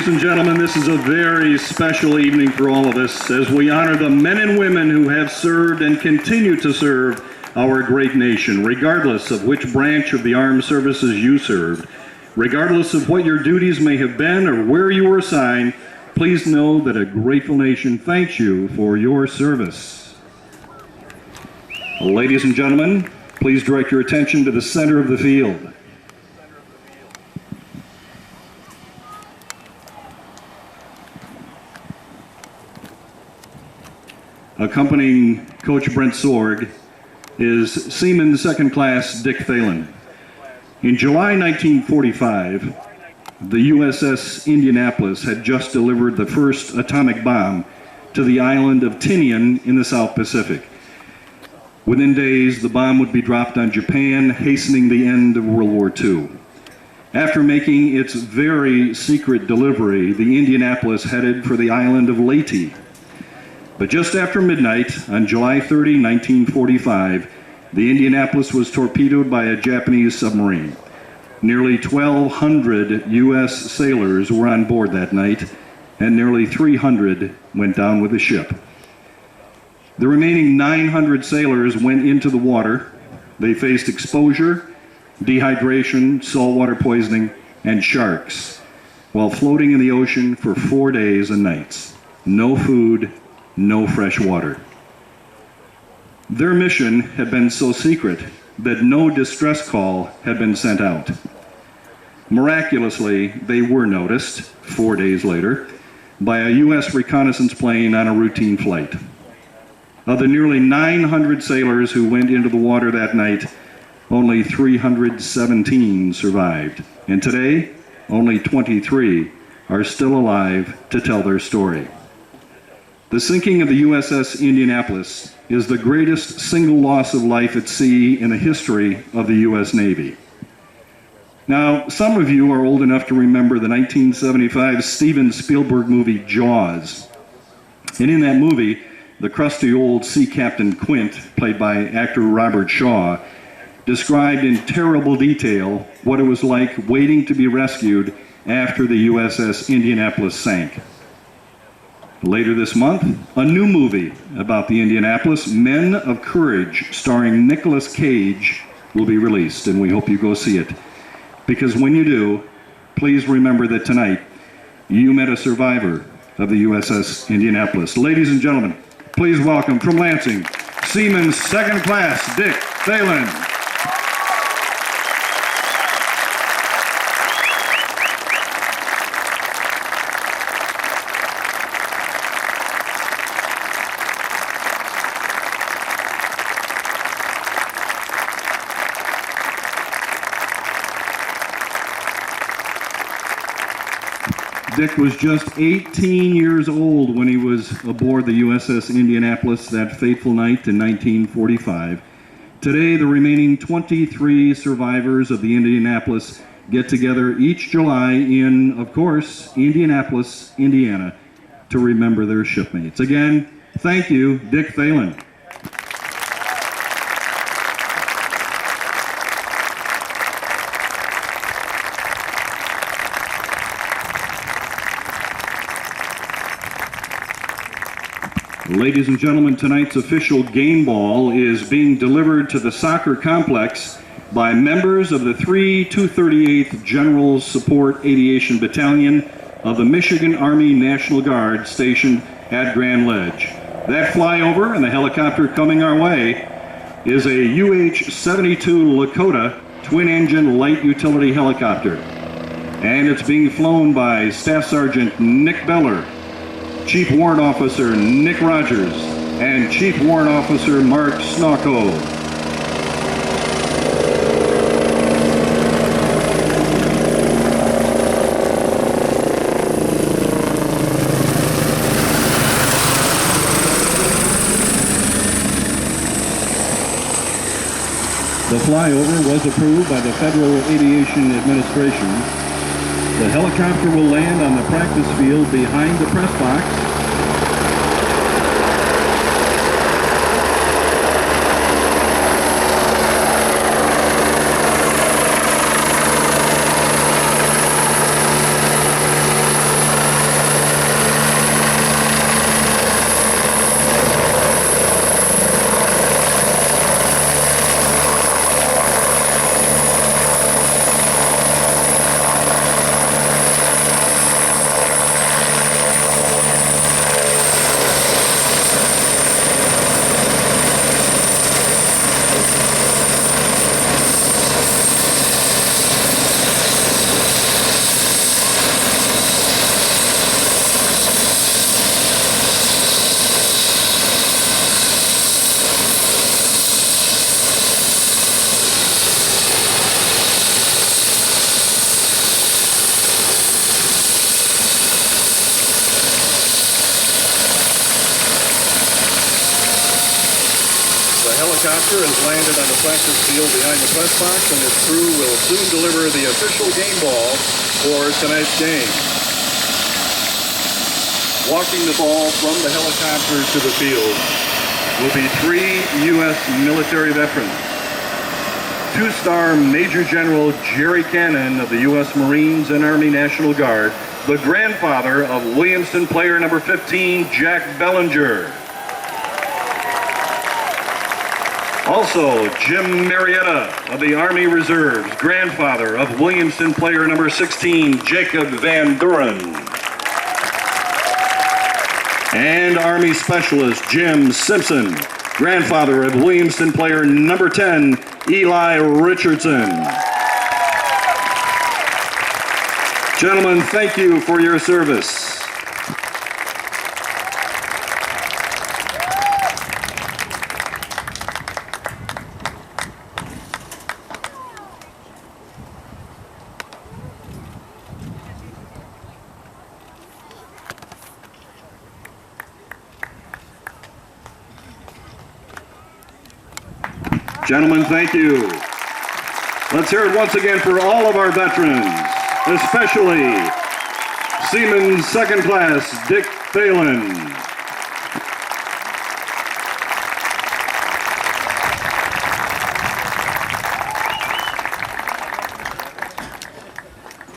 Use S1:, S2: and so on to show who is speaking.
S1: Ladies and gentlemen, this is a very special evening for all of us as we honor the men and women who have served and continue to serve our great nation, regardless of which branch of the armed services you served. Regardless of what your duties may have been or where you were assigned, please know that a grateful nation thanks you for your service. Ladies and gentlemen, please direct your attention to the center of the field. Accompanying Coach Brent Sorg is Seaman Second Class Dick Thelen. In July 1945, the USS Indianapolis had just delivered the first atomic bomb to the island of Tinian in the South Pacific. Within days, the bomb would be dropped on Japan, hastening the end of World War II. After making its very secret delivery, the Indianapolis headed for the island of Leyte. But just after midnight on July 30, 1945, the Indianapolis was torpedoed by a Japanese submarine. Nearly 1,200 U.S. sailors were on board that night, and nearly 300 went down with the ship. The remaining 900 sailors went into the water. They faced exposure, dehydration, saltwater poisoning, and sharks, while floating in the ocean for 4 days and nights. No food, no fresh water. Their mission had been so secret that no distress call had been sent out. Miraculously, they were noticed 4 days later by a U.S. reconnaissance plane on a routine flight. Of the nearly 900 sailors who went into the water that night, only 317 survived. And today, only 23 are still alive to tell their story. The sinking of the USS Indianapolis is the greatest single loss of life at sea in the history of the U.S. Navy. Now, some of you are old enough to remember the 1975 Steven Spielberg movie Jaws. And in that movie, the crusty old sea captain Quint, played by actor Robert Shaw, described in terrible detail what it was like waiting to be rescued after the USS Indianapolis sank. Later this month, a new movie about the Indianapolis, Men of Courage, starring Nicolas Cage, will be released, and we hope you go see it. Because when you do, please remember that tonight you met a survivor of the USS Indianapolis. Ladies and gentlemen, please welcome from Lansing, Seaman Second Class Dick Thelen. Dick was just 18 years old when he was aboard the USS Indianapolis that fateful night in 1945. Today, the remaining 23 survivors of the Indianapolis get together each July in, of course, Indianapolis, Indiana, to remember their shipmates. Again, thank you, Dick Thelen. Ladies and gentlemen, tonight's official game ball is being delivered to the soccer complex by members of the 238th General Support Aviation Battalion of the Michigan Army National Guard stationed at Grand Ledge. That flyover and the helicopter coming our way is a UH-72 Lakota twin-engine light utility helicopter. And it's being flown by Staff Sergeant Nick Beller, Chief Warrant Officer Nick Rogers, and Chief Warrant Officer Mark Snocko. The flyover was approved by the Federal Aviation Administration. The helicopter will land on the practice field behind the press box. helicopter has landed on the practice field behind the press box, and its crew will soon deliver the official game ball for tonight's game. Walking the ball from the helicopter to the field will be 3 U.S. military veterans. 2-star Major General Jerry Cannon of the U.S. Marines and Army National Guard, the grandfather of Williamston player number 15, Jack Bellinger. Also, Jim Marietta of the Army Reserves, grandfather of Williamston player number 16, Jacob Van Duren. And Army Specialist Jim Simpson, grandfather of Williamston player number 10, Eli Richardson. Gentlemen, thank you for your service. Gentlemen, thank you. Let's hear it once again for all of our veterans, especially Seaman Second Class Dick Thelen.